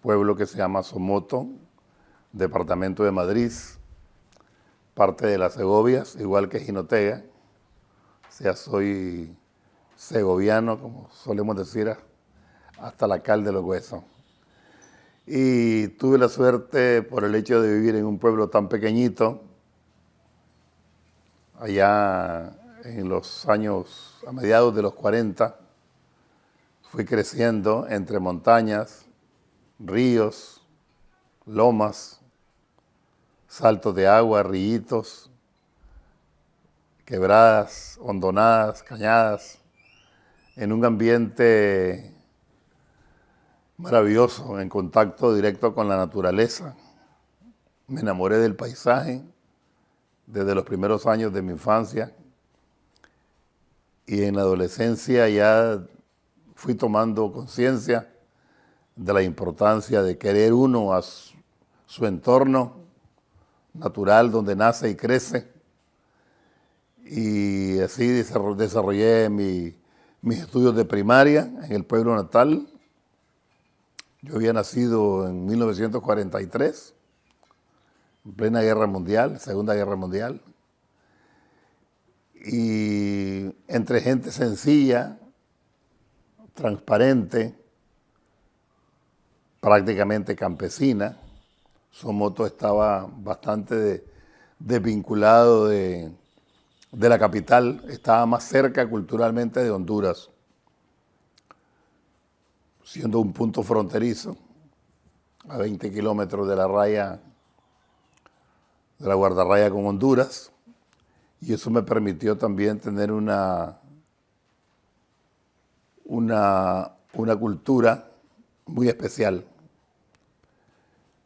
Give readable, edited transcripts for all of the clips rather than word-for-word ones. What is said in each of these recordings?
pueblo que se llama Somoto, departamento de Madrid, parte de las Segovias, igual que Jinotega. O sea, soy segoviano, como solemos decir, hasta la cal de los huesos. Y tuve la suerte, por el hecho de vivir en un pueblo tan pequeñito, allá en los años, a mediados de los 40, fui creciendo entre montañas, ríos, lomas, saltos de agua, ríos, quebradas, hondonadas, cañadas, en un ambiente maravilloso, en contacto directo con la naturaleza. Me enamoré del paisaje desde los primeros años de mi infancia y en la adolescencia ya fui tomando conciencia de la importancia de querer uno a su entorno natural donde nace y crece, y así desarrollé mis estudios de primaria en el pueblo natal. Yo había nacido en 1943, en plena guerra mundial, Segunda Guerra Mundial, y entre gente sencilla, transparente, prácticamente campesina. Somoto estaba bastante desvinculado de la capital, estaba más cerca culturalmente de Honduras, siendo un punto fronterizo, a 20 kilómetros de la raya, de la guardarraya con Honduras, y eso me permitió también tener una cultura muy especial,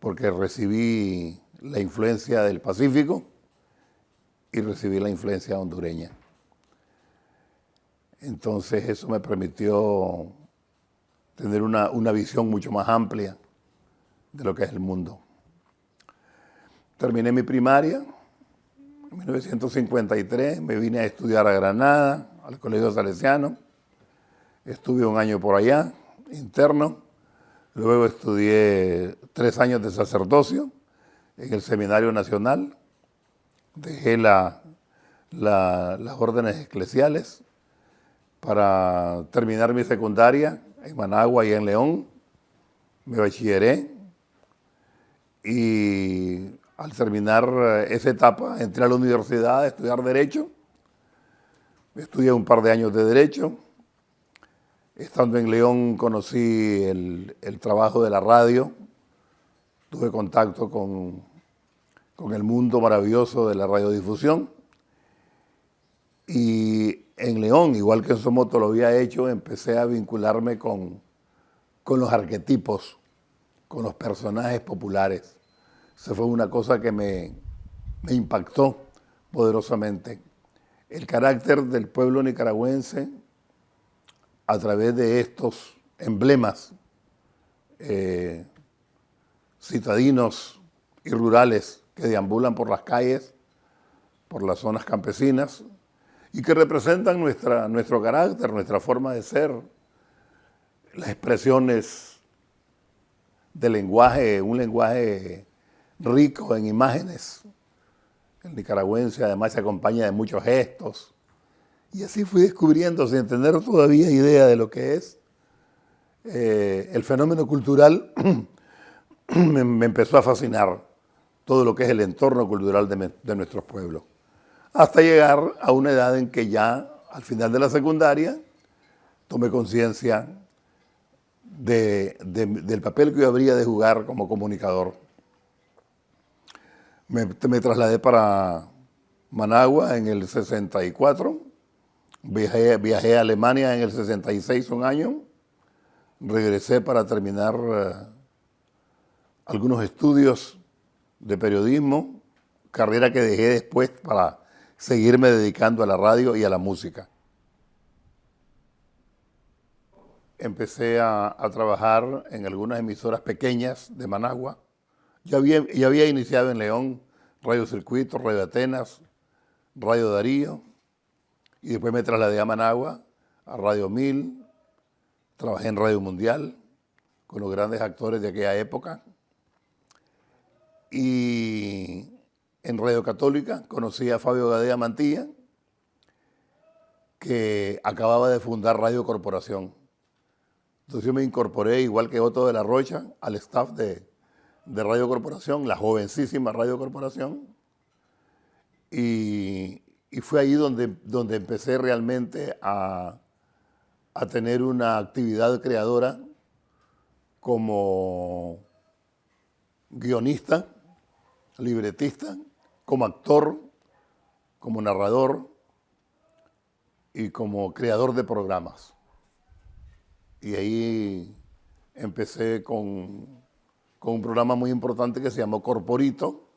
porque recibí la influencia del Pacífico y recibí la influencia hondureña. Entonces eso me permitió tener una visión mucho más amplia de lo que es el mundo. Terminé mi primaria en 1953, me vine a estudiar a Granada, al Colegio Salesiano. Estuve un año por allá, interno. Luego estudié 3 años de sacerdocio en el Seminario Nacional. Dejé las órdenes eclesiales para terminar mi secundaria en Managua y en León. Me bachilleré y al terminar esa etapa entré a la universidad a estudiar Derecho. Estudié un par de años de Derecho. Estando en León conocí el trabajo de la radio. Tuve contacto con el mundo maravilloso de la radiodifusión. Y en León, igual que en Somoto lo había hecho, empecé a vincularme con los arquetipos, con los personajes populares. Eso fue una cosa que me impactó poderosamente. El carácter del pueblo nicaragüense a través de estos emblemas citadinos y rurales que deambulan por las calles, por las zonas campesinas, y que representan nuestro carácter, nuestra forma de ser, las expresiones del lenguaje, un lenguaje rico en imágenes. El nicaragüense además se acompaña de muchos gestos. Y así fui descubriendo, sin tener todavía idea de lo que es, el fenómeno cultural. me empezó a fascinar todo lo que es el entorno cultural de nuestros pueblos. Hasta llegar a una edad en que ya, al final de la secundaria, tomé conciencia del papel que yo habría de jugar como comunicador. Me trasladé para Managua en el 64, viajé a Alemania en el 66 un año, regresé para terminar algunos estudios de periodismo, carrera que dejé después para seguirme dedicando a la radio y a la música. Empecé a trabajar en algunas emisoras pequeñas de Managua. Ya había iniciado en León Radio Circuito, Radio Atenas, Radio Darío, y después me trasladé a Managua, a Radio 1000, trabajé en Radio Mundial, con los grandes actores de aquella época. Y en Radio Católica conocí a Fabio Gadea Mantilla, que acababa de fundar Radio Corporación. Entonces yo me incorporé, igual que Otto de la Rocha, al staff de Radio Corporación, la jovencísima Radio Corporación. Y fue ahí donde empecé realmente a tener una actividad creadora como guionista, libretista, como actor, como narrador y como creador de programas. Y ahí empecé con un programa muy importante que se llamó Corporito,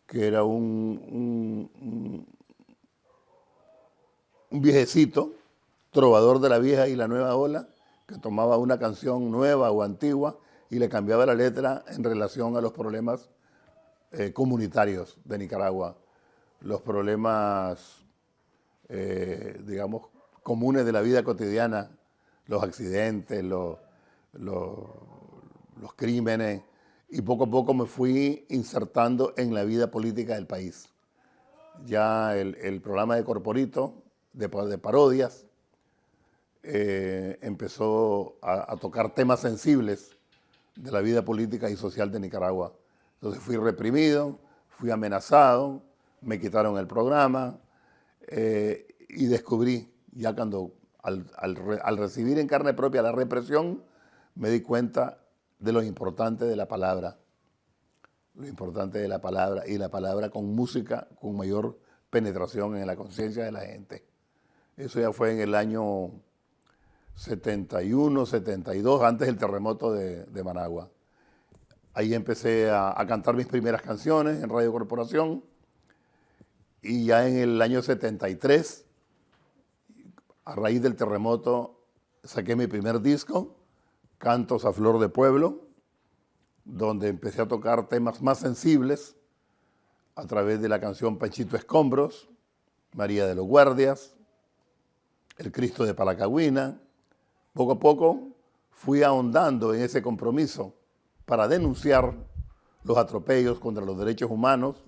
que era un viejecito, trovador de la vieja y la nueva ola, que tomaba una canción nueva o antigua y le cambiaba la letra en relación a los problemas comunitarios de Nicaragua, los problemas, digamos, comunes de la vida cotidiana, los accidentes, los crímenes, y poco a poco me fui insertando en la vida política del país. Ya el programa de Corporito, de parodias, empezó a tocar temas sensibles de la vida política y social de Nicaragua. Entonces fui reprimido, fui amenazado, me quitaron el programa y descubrí, ya cuando al recibir en carne propia la represión, me di cuenta de lo importante de la palabra. Lo importante de la palabra, y la palabra con música con mayor penetración en la conciencia de la gente. Eso ya fue en el año 71, 72, antes del terremoto de Managua. Ahí empecé a cantar mis primeras canciones en Radio Corporación, y ya en el año 73, a raíz del terremoto, saqué mi primer disco, Cantos a Flor de Pueblo, donde empecé a tocar temas más sensibles a través de la canción Panchito Escombros, María de los Guardias, El Cristo de Palacagüina. Poco a poco fui ahondando en ese compromiso para denunciar los atropellos contra los derechos humanos,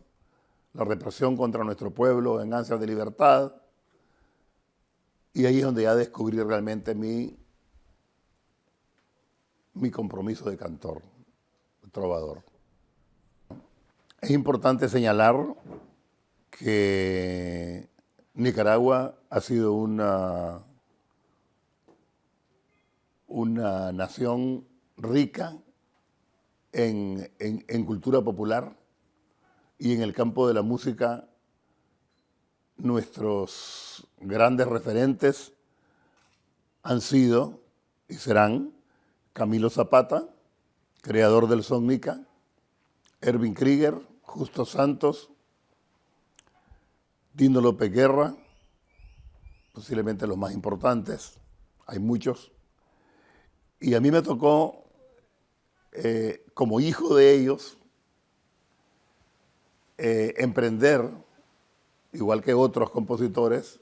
la represión contra nuestro pueblo en ansias de libertad. Y ahí es donde ya descubrí realmente mi compromiso de cantor, de trovador. Es importante señalar que Nicaragua ha sido una nación rica en cultura popular, y en el campo de la música nuestros grandes referentes han sido y serán Camilo Zapata, creador del son nica, Erwin Krieger, Justo Santos, Dino López Guerra, posiblemente los más importantes, hay muchos. Y a mí me tocó, como hijo de ellos, emprender, igual que otros compositores,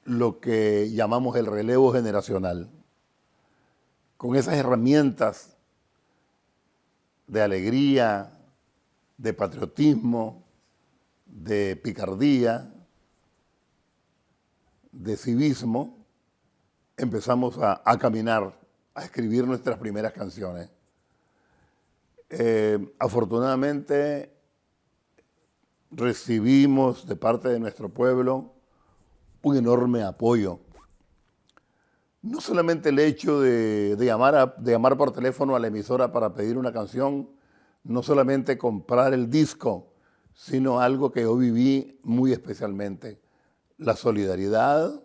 lo que llamamos el relevo generacional. Con esas herramientas de alegría, de patriotismo, de picardía, de civismo, empezamos a caminar, a escribir nuestras primeras canciones. Afortunadamente recibimos de parte de nuestro pueblo un enorme apoyo. No solamente el hecho de llamar por teléfono a la emisora para pedir una canción, no solamente comprar el disco, sino algo que yo viví muy especialmente, la solidaridad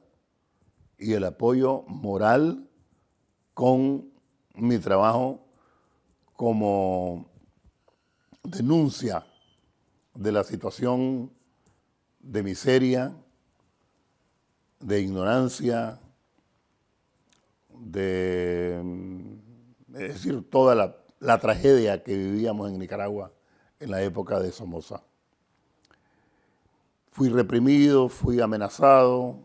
y el apoyo moral con mi trabajo como denuncia de la situación de miseria, de ignorancia, es decir, toda la tragedia que vivíamos en Nicaragua en la época de Somoza. Fui reprimido, fui amenazado,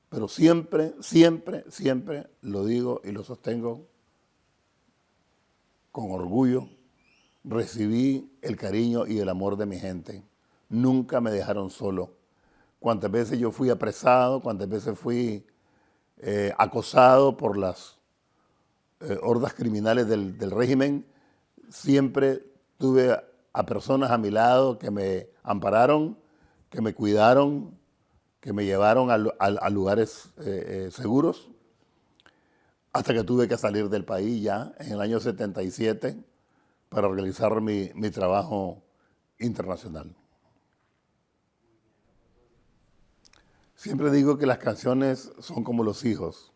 pero siempre, siempre, siempre, lo digo y lo sostengo, con orgullo, recibí el cariño y el amor de mi gente. Nunca me dejaron solo. Cuantas veces yo fui apresado, cuantas veces fui acosado por las hordas criminales del régimen, siempre tuve a personas a mi lado que me ampararon, que me cuidaron, que me llevaron a lugares seguros, hasta que tuve que salir del país ya en el año 77 para realizar mi trabajo internacional. Siempre digo que las canciones son como los hijos.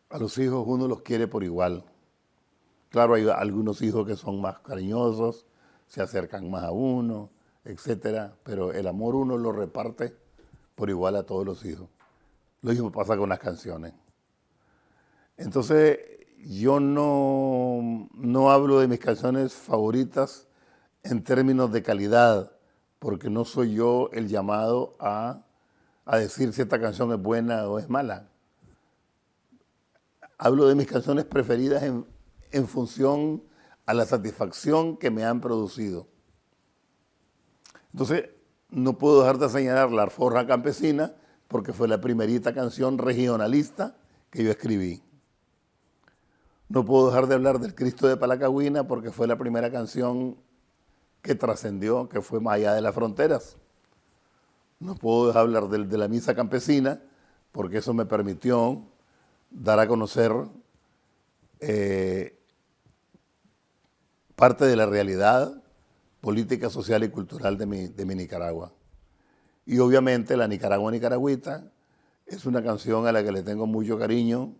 A los hijos uno los quiere por igual. Claro, hay algunos hijos que son más cariñosos, se acercan más a uno, etcétera, pero el amor uno lo reparte por igual a todos los hijos. Lo mismo pasa con las canciones. Entonces, yo no hablo de mis canciones favoritas en términos de calidad, porque no soy yo el llamado a decir si esta canción es buena o es mala. Hablo de mis canciones preferidas en función a la satisfacción que me han producido. Entonces, no puedo dejar de señalar La Alforja Campesina porque fue la primerita canción regionalista que yo escribí. No puedo dejar de hablar del Cristo de Palacagüina porque fue la primera canción que trascendió, que fue más allá de las fronteras. No puedo dejar de hablar de la Misa Campesina porque eso me permitió dar a conocer parte de la realidad política, social y cultural de mi Nicaragua. Y obviamente la Nicaragua Nicaragüita es una canción a la que le tengo mucho cariño,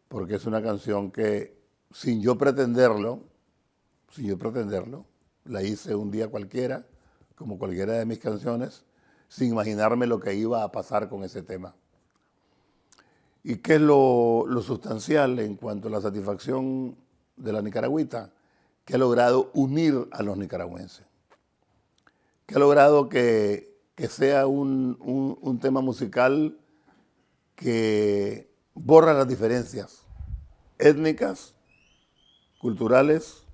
porque es una canción que sin yo pretenderlo, la hice un día cualquiera, como cualquiera de mis canciones, sin imaginarme lo que iba a pasar con ese tema. ¿Y qué es lo sustancial en cuanto a la satisfacción de la nicaragüita? Que ha logrado unir a los nicaragüenses, que ha logrado que sea un tema musical que borra las diferencias étnicas, culturales,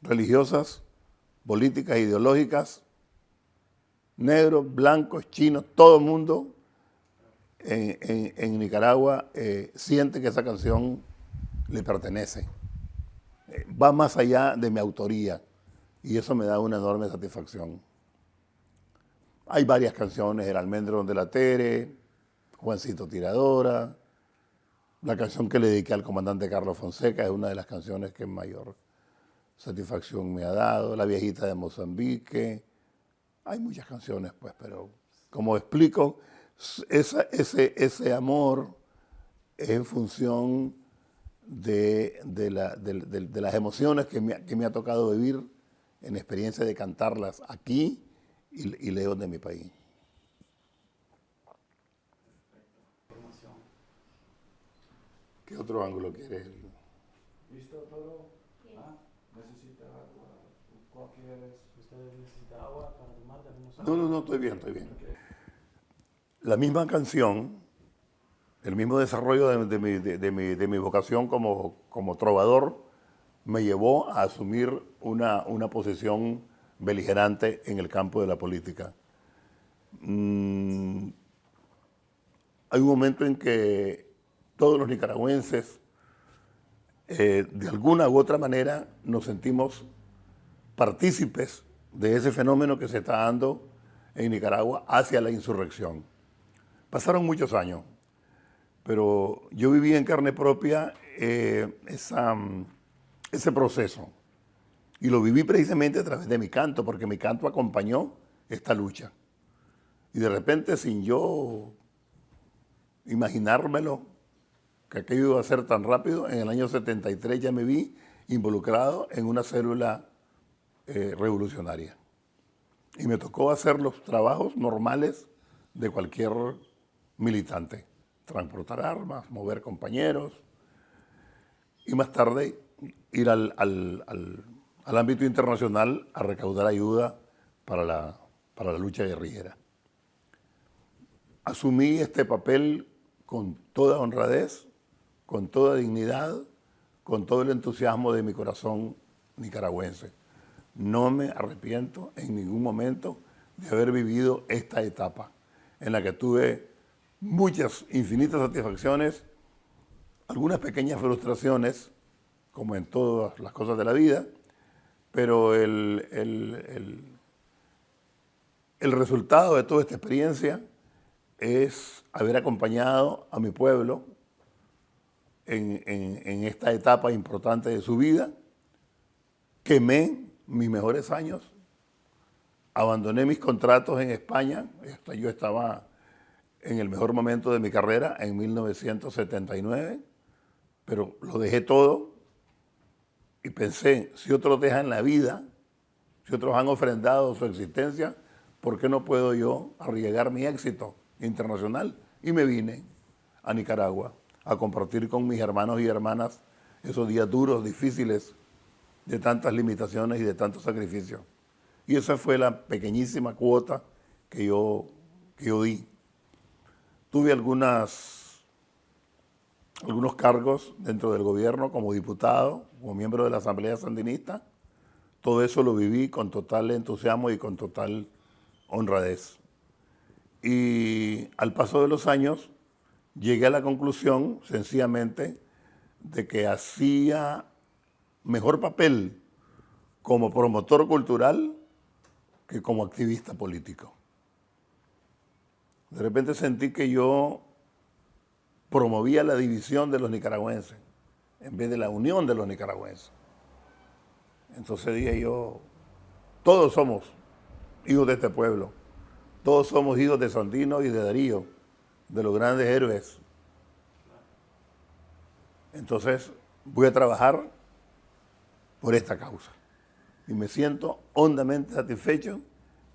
religiosas, políticas, ideológicas, negros, blancos, chinos, todo el mundo en Nicaragua siente que esa canción le pertenece. Va más allá de mi autoría y eso me da una enorme satisfacción. Hay varias canciones, El almendro de la Tere, Juancito Tiradora, la canción que le dediqué al comandante Carlos Fonseca es una de las canciones que mayor satisfacción me ha dado, La viejita de Mozambique. Hay muchas canciones, pues, pero como explico, ese amor es en función de las emociones que me ha tocado vivir en experiencia de cantarlas aquí y lejos de mi país. ¿Qué otro ángulo quieres? ¿Listo todo? ¿Ah? ¿Necesita agua? ¿Usted necesita agua para tomar? No, estoy bien. Okay. La misma canción, el mismo desarrollo de mi vocación como trovador me llevó a asumir una posición beligerante en el campo de la política. Hay un momento en que todos los nicaragüenses, de alguna u otra manera, nos sentimos partícipes de ese fenómeno que se está dando en Nicaragua hacia la insurrección. Pasaron muchos años, pero yo viví en carne propia ese proceso y lo viví precisamente a través de mi canto, porque mi canto acompañó esta lucha. Y de repente, sin yo imaginármelo, que aquello iba a ser tan rápido, en el año 73 ya me vi involucrado en una célula revolucionaria. Y me tocó hacer los trabajos normales de cualquier militante. Transportar armas, mover compañeros y más tarde ir al ámbito internacional a recaudar ayuda para la lucha guerrillera. Asumí este papel con toda honradez, con toda dignidad, con todo el entusiasmo de mi corazón nicaragüense. No me arrepiento en ningún momento de haber vivido esta etapa en la que tuve muchas, infinitas satisfacciones, algunas pequeñas frustraciones, como en todas las cosas de la vida, pero el resultado de toda esta experiencia es haber acompañado a mi pueblo en esta etapa importante de su vida. Quemé mis mejores años, abandoné mis contratos en España, yo estaba en el mejor momento de mi carrera en 1979, pero lo dejé todo y pensé, si otros dejan la vida, si otros han ofrendado su existencia, ¿por qué no puedo yo arriesgar mi éxito internacional? Y me vine a Nicaragua a compartir con mis hermanos y hermanas esos días duros, difíciles, de tantas limitaciones y de tantos sacrificios. Y esa fue la pequeñísima cuota que yo di. Tuve algunos cargos dentro del gobierno como diputado, como miembro de la Asamblea Sandinista. Todo eso lo viví con total entusiasmo y con total honradez. Y al paso de los años llegué a la conclusión, sencillamente, de que hacía mejor papel como promotor cultural que como activista político. De repente sentí que yo promovía la división de los nicaragüenses en vez de la unión de los nicaragüenses. Entonces dije yo, todos somos hijos de este pueblo, todos somos hijos de Sandino y de Darío, de los grandes héroes. Entonces voy a trabajar por esta causa. Y me siento hondamente satisfecho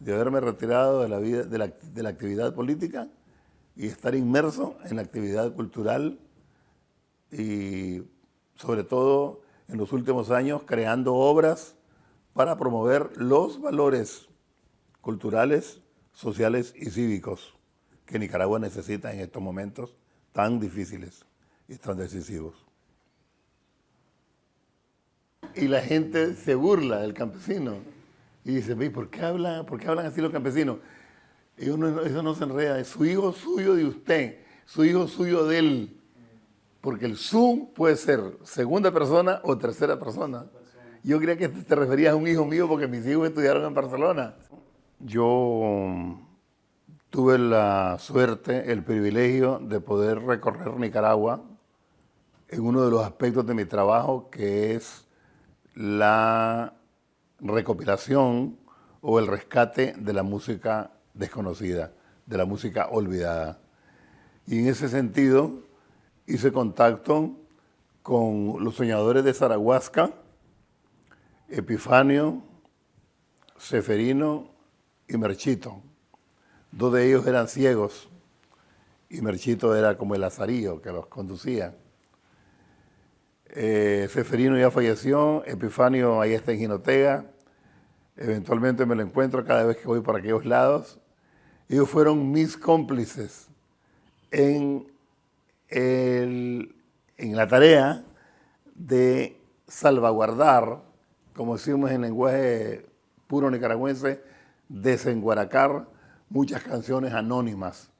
de haberme retirado de la vida, de la actividad política y estar inmerso en la actividad cultural y sobre todo en los últimos años creando obras para promover los valores culturales, sociales y cívicos que Nicaragua necesita en estos momentos tan difíciles y tan decisivos. Y la gente se burla del campesino y dice, ¿por qué hablan así los campesinos? Y eso no se enreda, es su hijo suyo de usted, su hijo suyo de él. Porque el su puede ser segunda persona o tercera persona. Yo creía que te referías a un hijo mío porque mis hijos estudiaron en Barcelona. Yo tuve la suerte, el privilegio de poder recorrer Nicaragua en uno de los aspectos de mi trabajo, que es la recopilación o el rescate de la música desconocida, de la música olvidada. Y en ese sentido hice contacto con los soñadores de Zarahuasca, Epifanio, Seferino y Merchito. Dos de ellos eran ciegos y Merchito era como el lazarillo que los conducía. Seferino ya falleció, Epifanio ahí está en Jinotega, eventualmente me lo encuentro cada vez que voy para aquellos lados. Ellos fueron mis cómplices en la tarea de salvaguardar, como decimos en lenguaje puro nicaragüense, desenguaracar muchas canciones anónimas.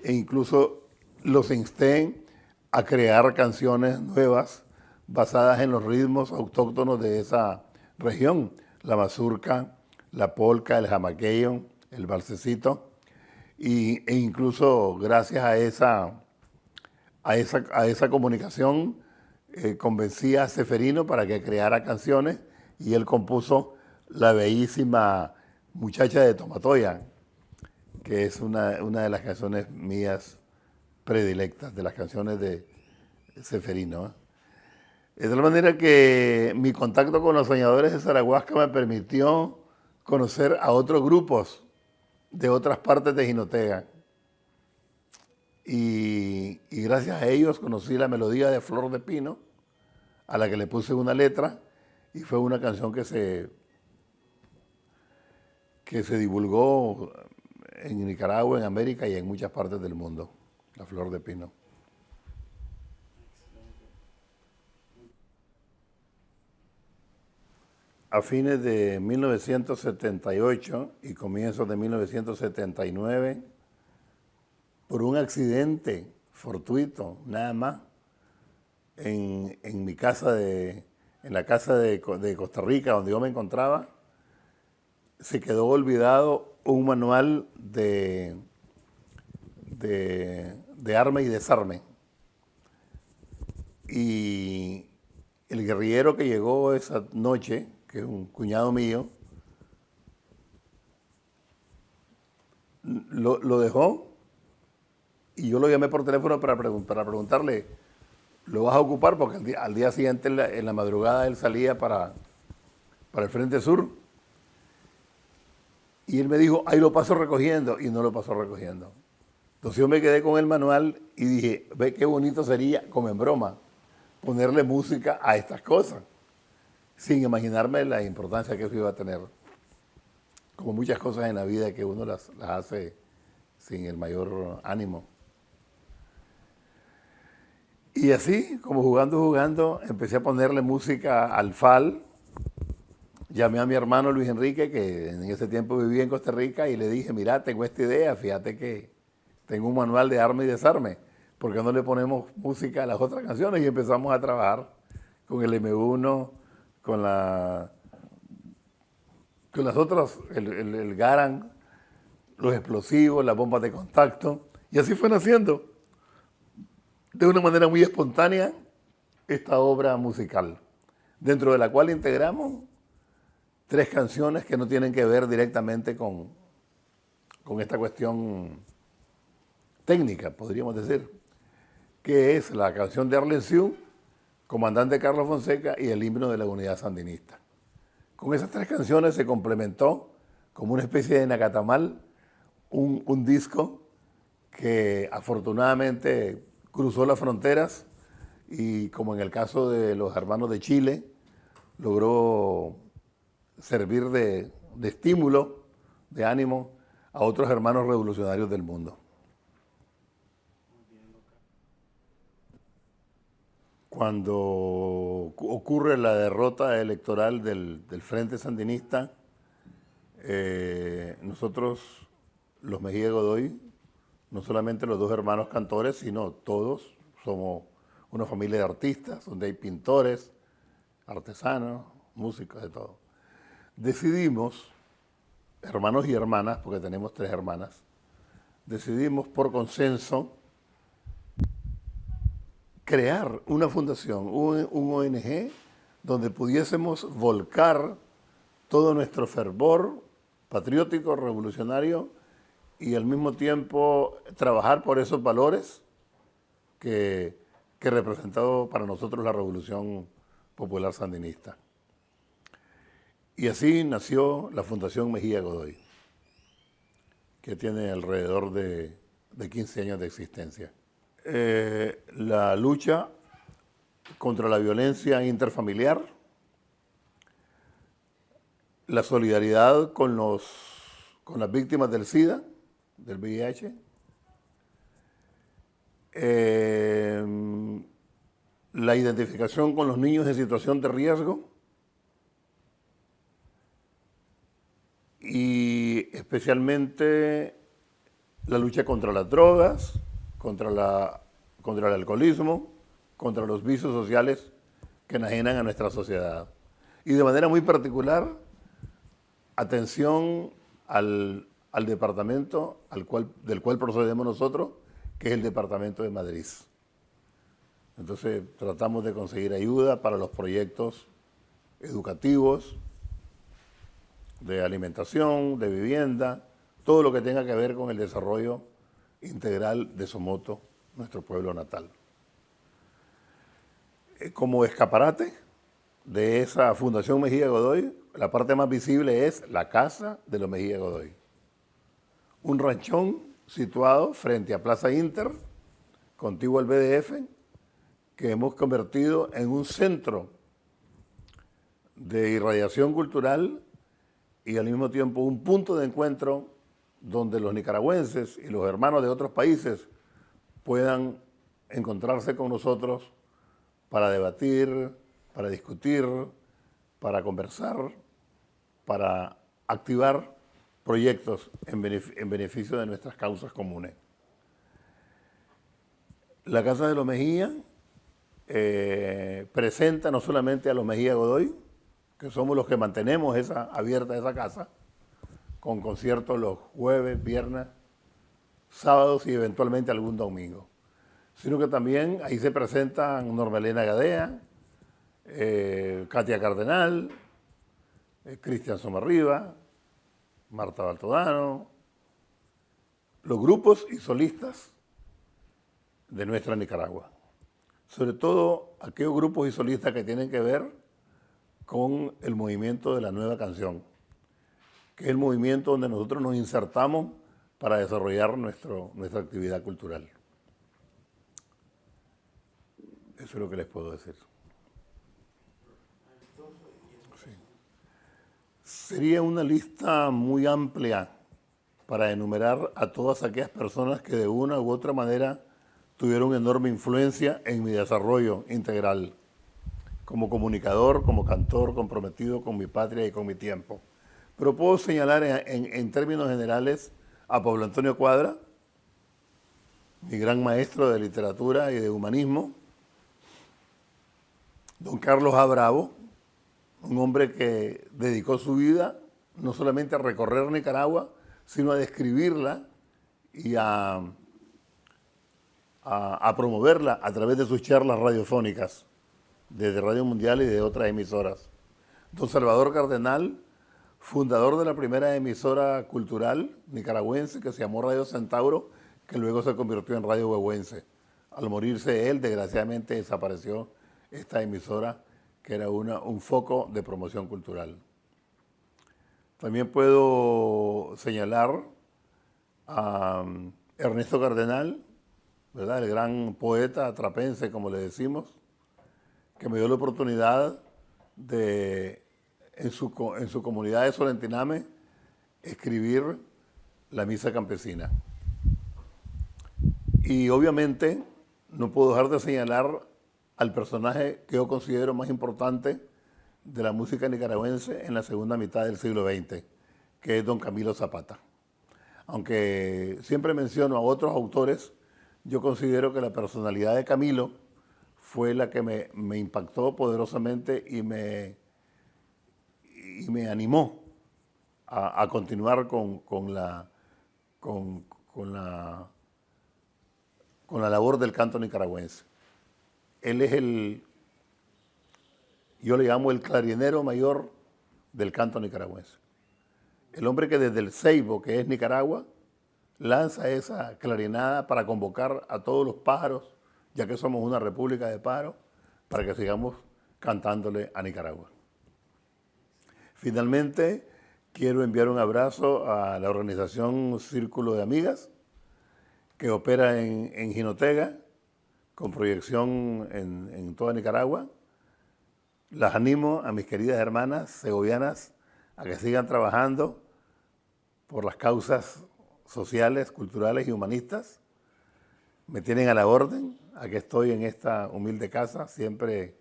E incluso los insté a crear canciones nuevas basadas en los ritmos autóctonos de esa región, la mazurca, la polca, el jamaqueyo, el balsecito, e incluso gracias a esa comunicación convencí a Seferino para que creara canciones y él compuso la bellísima Muchacha de Tomatoya, que es una de las canciones mías predilectas, de las canciones de Seferino. De tal manera que mi contacto con los soñadores de Zarahuasca me permitió conocer a otros grupos de otras partes de Jinotega. Y gracias a ellos conocí la melodía de Flor de Pino, a la que le puse una letra, y fue una canción que se divulgó en Nicaragua, en América y en muchas partes del mundo, la Flor de Pino. a fines de 1978 y comienzos de 1979, por un accidente fortuito, nada más, en mi casa en la casa de Costa Rica, donde yo me encontraba, se quedó olvidado un manual de arma y desarme. Y el guerrillero que llegó esa noche, que es un cuñado mío, lo dejó y yo lo llamé por teléfono para preguntarle, ¿lo vas a ocupar? Porque al día siguiente, en la madrugada, él salía para el Frente Sur. Y él me dijo, ahí lo paso recogiendo, y no lo pasó recogiendo. Entonces yo me quedé con el manual y dije, ve qué bonito sería, como en broma, ponerle música a estas cosas, sin imaginarme la importancia que eso iba a tener. Como muchas cosas en la vida que uno las hace sin el mayor ánimo. Y así, como jugando, empecé a ponerle música al FAL. Llamé a mi hermano Luis Enrique, que en ese tiempo vivía en Costa Rica, y le dije, mira, tengo esta idea, fíjate que tengo un manual de arma y desarme, ¿por qué no le ponemos música a las otras canciones? Y empezamos a trabajar con el M1, con las otras, el Garand, los explosivos, las bombas de contacto, y así fue naciendo, de una manera muy espontánea, esta obra musical, dentro de la cual integramos 3 canciones que no tienen que ver directamente con esta cuestión técnica, podríamos decir, que es la canción de Arlencio, Comandante Carlos Fonseca y el himno de la Unidad Sandinista. Con esas 3 canciones se complementó como una especie de nacatamal un disco que afortunadamente cruzó las fronteras y, como en el caso de los hermanos de Chile, logró servir de estímulo, de ánimo a otros hermanos revolucionarios del mundo. Cuando ocurre la derrota electoral del Frente Sandinista, nosotros, los Mejía Godoy, no solamente los 2 hermanos cantores, sino todos, somos una familia de artistas, donde hay pintores, artesanos, músicos, de todo. Decidimos, hermanos y hermanas, porque tenemos 3 hermanas, decidimos por consenso crear una fundación, un ONG, donde pudiésemos volcar todo nuestro fervor patriótico, revolucionario, y al mismo tiempo trabajar por esos valores que representó para nosotros la Revolución Popular Sandinista. Y así nació la Fundación Mejía Godoy, que tiene alrededor de 15 años de existencia. La lucha contra la violencia interfamiliar, la solidaridad con las víctimas del SIDA, del VIH, la identificación con los niños en situación de riesgo y especialmente la lucha contra las drogas, contra el alcoholismo, contra los vicios sociales que enajenan a nuestra sociedad. Y de manera muy particular, atención al departamento del cual procedemos nosotros, que es el departamento de Madrid. Entonces tratamos de conseguir ayuda para los proyectos educativos, de alimentación, de vivienda, todo lo que tenga que ver con el desarrollo integral de Somoto, nuestro pueblo natal. Como escaparate de esa Fundación Mejía Godoy, la parte más visible es la Casa de los Mejía Godoy. Un ranchón situado frente a Plaza Inter, contiguo al BDF, que hemos convertido en un centro de irradiación cultural y al mismo tiempo un punto de encuentro donde los nicaragüenses y los hermanos de otros países puedan encontrarse con nosotros para debatir, para discutir, para conversar para activar proyectos en beneficio de nuestras causas comunes. La Casa de los Mejía presenta no solamente a los Mejía Godoy, que somos los que mantenemos abierta esa casa, con conciertos los jueves, viernes, sábados y eventualmente algún domingo, sino que también ahí se presentan Norma Elena Gadea, Katia Cardenal, Cristian Somarriba, Marta Baltodano, los grupos y solistas de nuestra Nicaragua. Sobre todo aquellos grupos y solistas que tienen que ver con el movimiento de la nueva canción, que es el movimiento donde nosotros nos insertamos para desarrollar nuestra actividad cultural. Eso es lo que les puedo decir. Sí. Sería una lista muy amplia para enumerar a todas aquellas personas que de una u otra manera tuvieron enorme influencia en mi desarrollo integral, como comunicador, como cantor, comprometido con mi patria y con mi tiempo. Pero puedo señalar en términos generales a Pablo Antonio Cuadra, mi gran maestro de literatura y de humanismo, don Carlos A. Bravo, un hombre que dedicó su vida no solamente a recorrer Nicaragua, sino a describirla y a promoverla a través de sus charlas radiofónicas, desde Radio Mundial y de otras emisoras. Don Salvador Cardenal, fundador de la primera emisora cultural nicaragüense que se llamó Radio Centauro, que luego se convirtió en Radio Huehuense. Al morirse él, desgraciadamente desapareció esta emisora, que era un foco de promoción cultural. También puedo señalar a Ernesto Cardenal, ¿verdad? El gran poeta trapense, como le decimos, que me dio la oportunidad de, en su comunidad de Solentiname, escribir la misa campesina. Y obviamente no puedo dejar de señalar al personaje que yo considero más importante de la música nicaragüense en la segunda mitad del siglo XX, que es don Camilo Zapata. Aunque siempre menciono a otros autores, yo considero que la personalidad de Camilo fue la que me impactó poderosamente y me animó a continuar con la labor del canto nicaragüense. Él es yo le llamo el clarinero mayor del canto nicaragüense. El hombre que desde el Ceibo, que es Nicaragua, lanza esa clarinada para convocar a todos los pájaros, ya que somos una república de pájaros, para que sigamos cantándole a Nicaragua. Finalmente, quiero enviar un abrazo a la organización Círculo de Amigas, que opera en Jinotega, con proyección en toda Nicaragua. Las animo a mis queridas hermanas segovianas a que sigan trabajando por las causas sociales, culturales y humanistas. Me tienen a la orden. Aquí estoy en esta humilde casa, siempre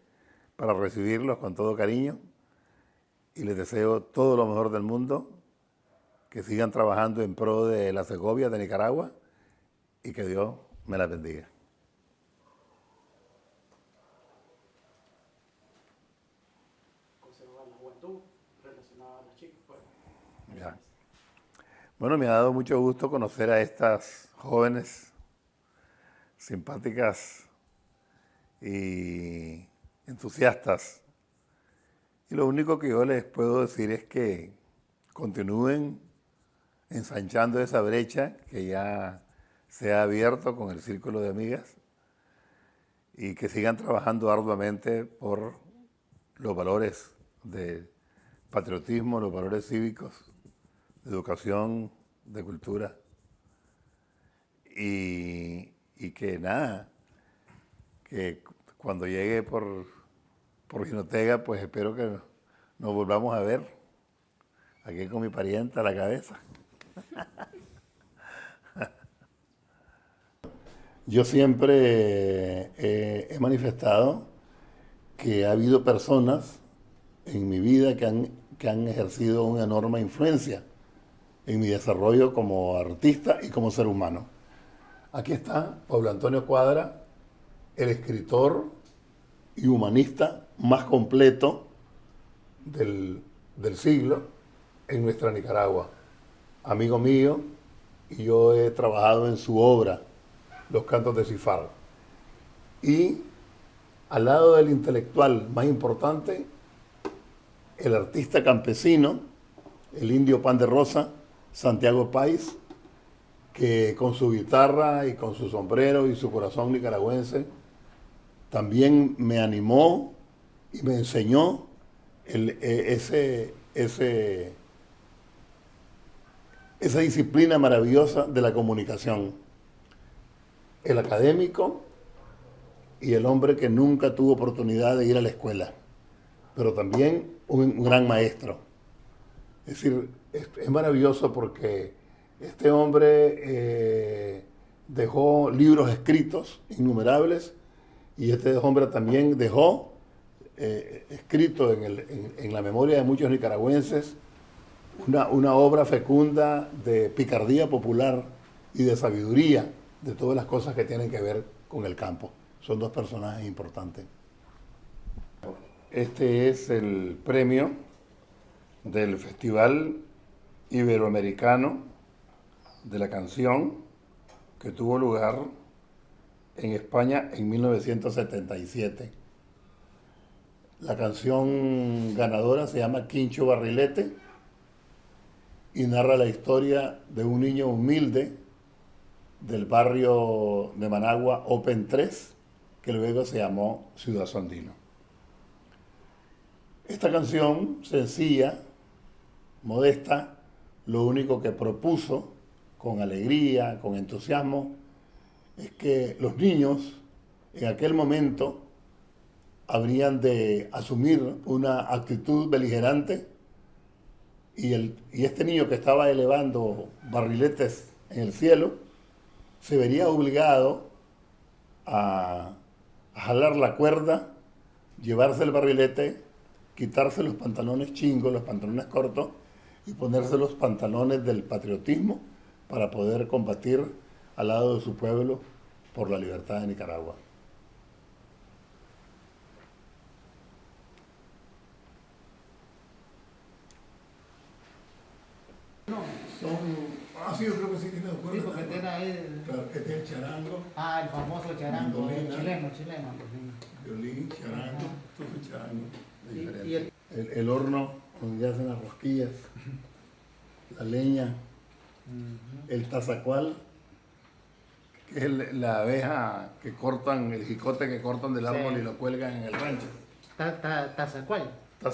para recibirlos con todo cariño. Y les deseo todo lo mejor del mundo, que sigan trabajando en pro de la Segovia, de Nicaragua, y que Dios me la bendiga. Conservar la juventud relacionada a las chicas, pues. Ya. Bueno, me ha dado mucho gusto conocer a estas jóvenes simpáticas y entusiastas. Y lo único que yo les puedo decir es que continúen ensanchando esa brecha que ya se ha abierto con el Círculo de Amigas y que sigan trabajando arduamente por los valores de patriotismo, los valores cívicos, de educación, de cultura. Y que nada, que cuando llegue por Jinotega, pues espero que nos volvamos a ver aquí con mi parienta a la cabeza. Yo siempre he manifestado que ha habido personas en mi vida que han que han ejercido una enorme influencia en mi desarrollo como artista y como ser humano. Aquí está Pablo Antonio Cuadra, el escritor y humanista más completo del siglo en nuestra Nicaragua. Amigo mío, y yo he trabajado en su obra, Los Cantos de Cifar. Y al lado del intelectual más importante, el artista campesino, el indio pan de rosa, Santiago Páez, que con su guitarra y con su sombrero y su corazón nicaragüense también me animó y me enseñó esa disciplina maravillosa de la comunicación. El académico y el hombre que nunca tuvo oportunidad de ir a la escuela, pero también un gran maestro. Es decir, es maravilloso porque este hombre dejó libros escritos innumerables y este hombre también dejó escrito en la memoria de muchos nicaragüenses una obra fecunda de picardía popular y de sabiduría de todas las cosas que tienen que ver con el campo. Son dos personajes importantes. Este es el premio del Festival Iberoamericano de la Canción que tuvo lugar en España en 1977. La canción ganadora se llama Quincho Barrilete y narra la historia de un niño humilde del barrio de Managua Open 3, que luego se llamó Ciudad Sondino. Esta canción, sencilla, modesta, lo único que propuso con alegría, con entusiasmo, es que los niños en aquel momento habrían de asumir una actitud beligerante y este niño que estaba elevando barriletes en el cielo se vería obligado a jalar la cuerda, llevarse el barrilete, quitarse los pantalones chingos, los pantalones cortos y ponerse los pantalones del patriotismo para poder combatir al lado de su pueblo por la libertad de Nicaragua. Sí, yo creo que sí tiene de acuerdo. Sí, porque tiene ahí Claro, este es el charango. el famoso charango, Mandolina, chileno. violín, charango, todo es charango. Y El horno donde hacen las rosquillas, la leña, el tazacual, que es la abeja que cortan, el jicote que cortan del árbol y lo cuelgan en el rancho. Tazacual.